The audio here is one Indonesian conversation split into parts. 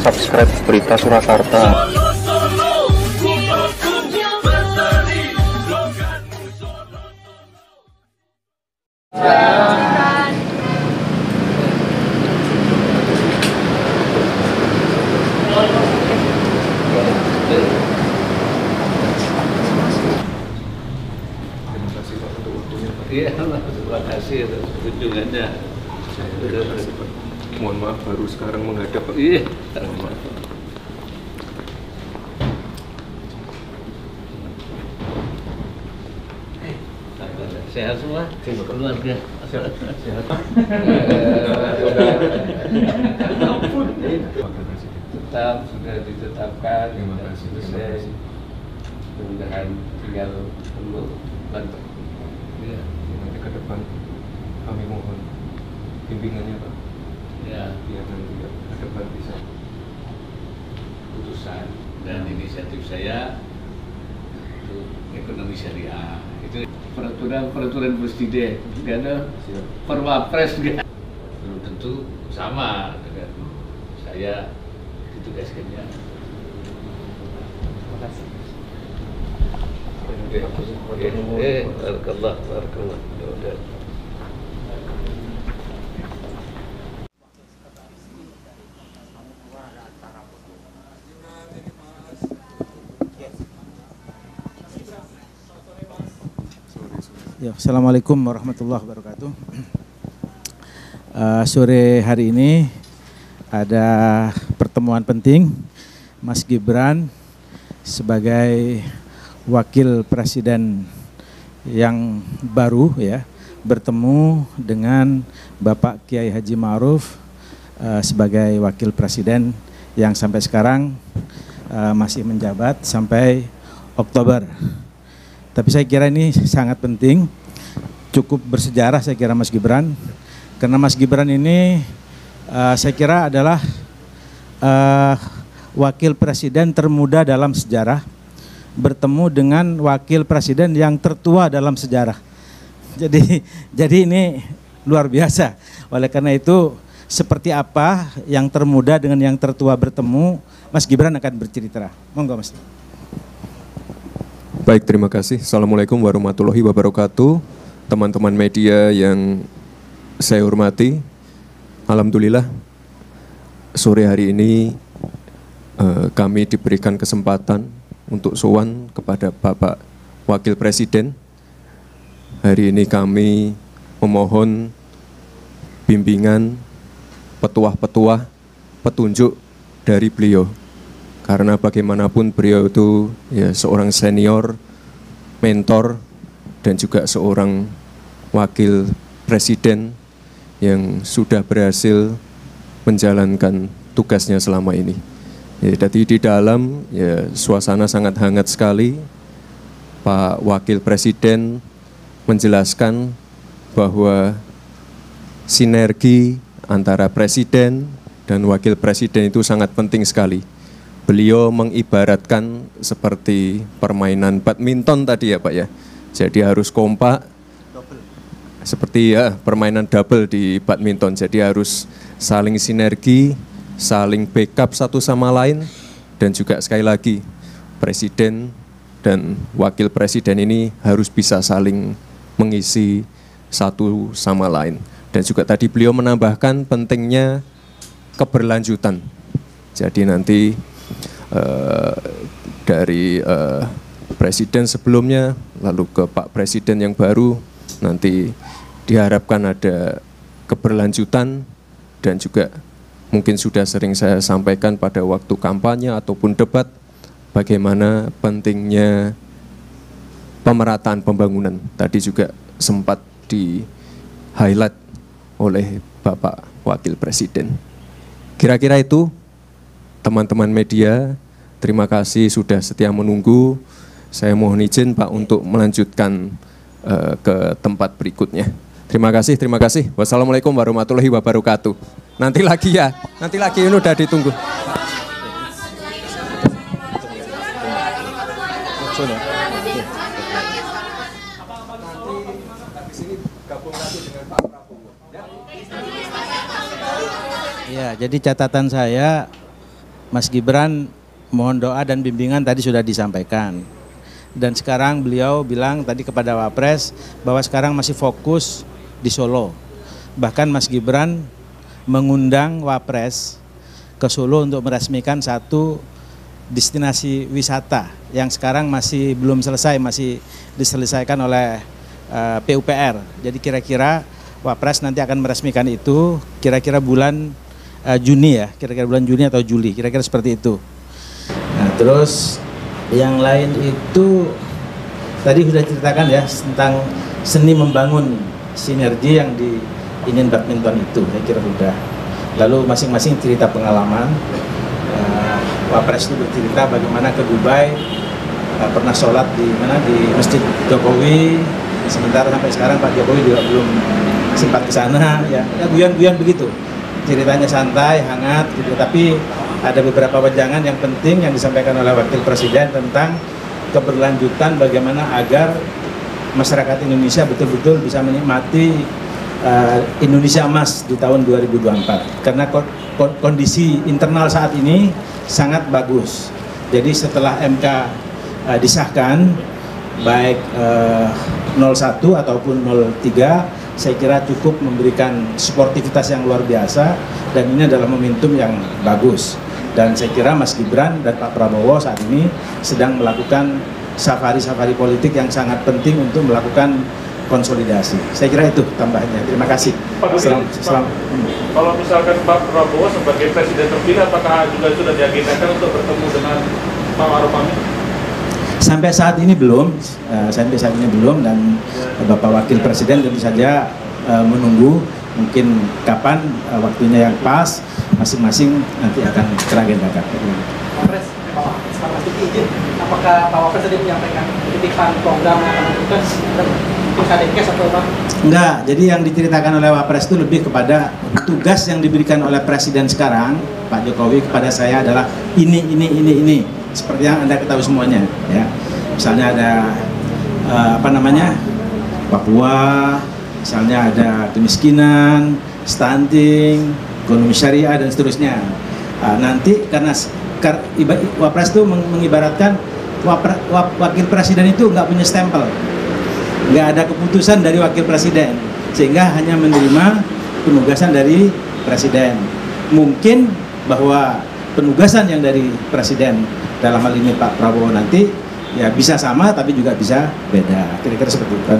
subscribe Berita Surakarta. Iya, terima kasih atas kunjungannya. Mohon maaf baru sekarang menghadap Pak. Iya. Sehat semua? Keluarga? Sehat. Tetap sudah ditetapkan. Terima kasih. Mudah-mudahan tinggal tunggu bantu. Ya. Nanti ke depan kami mohon bimbingannya Pak. Ya. Biar nanti ke depan bisa Putusan dan inisiatif saya untuk ekonomi syariah itu peraturan presiden, nggak ada perwapres nggak. Belum tentu sama dengan saya ditugaskannya. Terima kasih. Barakallah. Ya, Assalamualaikum warahmatullahi wabarakatuh. Sore hari ini ada pertemuan penting Mas Gibran sebagai wakil presiden yang baru ya bertemu dengan Bapak Kiai Haji Ma'ruf sebagai wakil presiden yang sampai sekarang masih menjabat sampai Oktober. Tapi saya kira ini sangat penting, cukup bersejarah saya kira Mas Gibran, karena Mas Gibran ini saya kira adalah wakil presiden termuda dalam sejarah, bertemu dengan wakil presiden yang tertua dalam sejarah. Jadi ini luar biasa. Oleh karena itu seperti apa yang termuda dengan yang tertua bertemu, Mas Gibran akan bercerita. Monggo Mas. Baik, terima kasih. Assalamualaikum warahmatullahi wabarakatuh. Teman-teman media yang saya hormati, alhamdulillah sore hari ini kami diberikan kesempatan untuk sowan kepada Bapak Wakil Presiden. Hari ini kami memohon bimbingan, petuah-petuah, petunjuk dari beliau. Karena bagaimanapun beliau itu ya seorang senior, mentor, dan juga seorang wakil presiden yang sudah berhasil menjalankan tugasnya selama ini. Ya, jadi di dalam ya suasana sangat hangat sekali. Pak Wakil Presiden menjelaskan bahwa sinergi antara presiden dan wakil presiden itu sangat penting sekali. Beliau mengibaratkan seperti permainan badminton tadi ya Pak ya. Jadi harus kompak, seperti ya permainan double di badminton. Jadi harus saling sinergi, saling backup satu sama lain. Dan juga sekali lagi, presiden dan wakil presiden ini harus bisa saling mengisi satu sama lain. Dan juga tadi beliau menambahkan pentingnya keberlanjutan. Jadi nanti dari presiden sebelumnya lalu ke Pak Presiden yang baru, nanti diharapkan ada keberlanjutan. Dan juga mungkin sudah sering saya sampaikan pada waktu kampanye ataupun debat, bagaimana pentingnya pemerataan pembangunan. Tadi juga sempat di highlight oleh Bapak Wakil Presiden. Kira-kira itu teman-teman media, terima kasih sudah setia menunggu. Saya mohon izin Pak untuk melanjutkan ke tempat berikutnya. Terima kasih. Wassalamualaikum warahmatullahi wabarakatuh. Nanti lagi ya, ini udah ditunggu. Ya, jadi catatan saya Mas Gibran mohon doa dan bimbingan tadi sudah disampaikan. Dan sekarang beliau bilang tadi kepada Wapres bahwa sekarang masih fokus di Solo. Bahkan Mas Gibran mengundang Wapres ke Solo untuk meresmikan satu destinasi wisata yang sekarang masih belum selesai, masih diselesaikan oleh PUPR. Jadi kira-kira Wapres nanti akan meresmikan itu kira-kira bulan Juni ya, kira-kira bulan Juni atau Juli, kira-kira seperti itu. Nah, terus yang lain itu tadi sudah ceritakan ya tentang seni membangun sinergi yang di ingin badminton itu, saya kira sudah. Lalu masing-masing cerita pengalaman. Wapres itu bercerita bagaimana ke Dubai, pernah sholat di mana di Masjid Jokowi. Sementara sampai sekarang Pak Jokowi juga belum sempat ke sana, ya guyon-guyon begitu. Ceritanya santai, hangat gitu. Tapi ada beberapa wejangan yang penting yang disampaikan oleh Wakil Presiden tentang keberlanjutan bagaimana agar masyarakat Indonesia betul-betul bisa menikmati Indonesia Emas di tahun 2024. Karena kondisi internal saat ini sangat bagus. Jadi setelah MK disahkan baik 01 ataupun 03, saya kira cukup memberikan sportivitas yang luar biasa dan ini adalah momentum yang bagus. Dan saya kira Mas Gibran dan Pak Prabowo saat ini sedang melakukan safari-safari politik yang sangat penting untuk melakukan konsolidasi. Saya kira itu tambahnya. Terima kasih. Kalau misalkan Pak Prabowo sebagai presiden terpilih, apakah juga sudah diagendakan untuk bertemu dengan Pak Ma'ruf Amin? Sampai saat ini belum, dan Bapak Wakil Presiden tentu saja menunggu mungkin kapan waktunya yang pas, masing-masing nanti akan teragendakan. Wapres, Pak Mas Duki izin, apakah Pak Wapres tadi menyampaikan titipan program yang akan dilakukan Pilkadekes atau apa? Enggak, jadi yang diceritakan oleh Wapres itu lebih kepada tugas yang diberikan oleh Presiden sekarang, Pak Jokowi kepada saya adalah ini. Seperti yang Anda ketahui semuanya, ya. Misalnya ada Papua, misalnya ada kemiskinan, stunting, ekonomi syariah dan seterusnya. Nanti karena Wapres itu mengibaratkan Wakil Presiden itu nggak punya stempel, nggak ada keputusan dari Wakil Presiden, sehingga hanya menerima penugasan dari Presiden. Mungkin bahwa penugasan yang dari Presiden dalam hal ini Pak Prabowo nanti ya bisa sama tapi juga bisa beda, kira-kira seperti itu.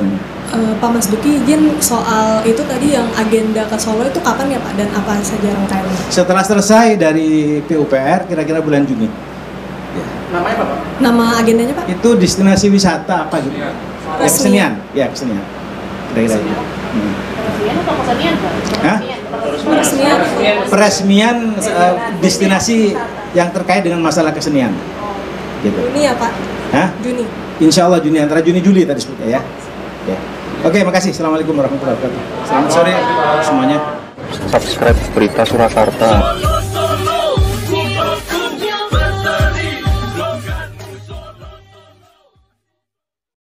Pak Mas Duki izin soal itu tadi yang agenda ke Solo itu kapan ya Pak dan apa saja rangkaiannya? Setelah selesai dari PUPR kira-kira bulan Juni. Ya. Namanya apa Pak? Nama agendanya Pak? Itu destinasi wisata apa gitu? Kesenian. Ya kesenian. Kira-kira. Peresmian atau kesenian Pak? Peresmian destinasi yang terkait dengan masalah kesenian. Gitu. Juni ya Pak? Hah? Juni. Insya Allah Juni, antara Juni Juli tadi sebutnya ya. Ya. Oke, makasih. Assalamualaikum warahmatullahi wabarakatuh. Selamat sore semuanya. Subscribe Berita Surakarta.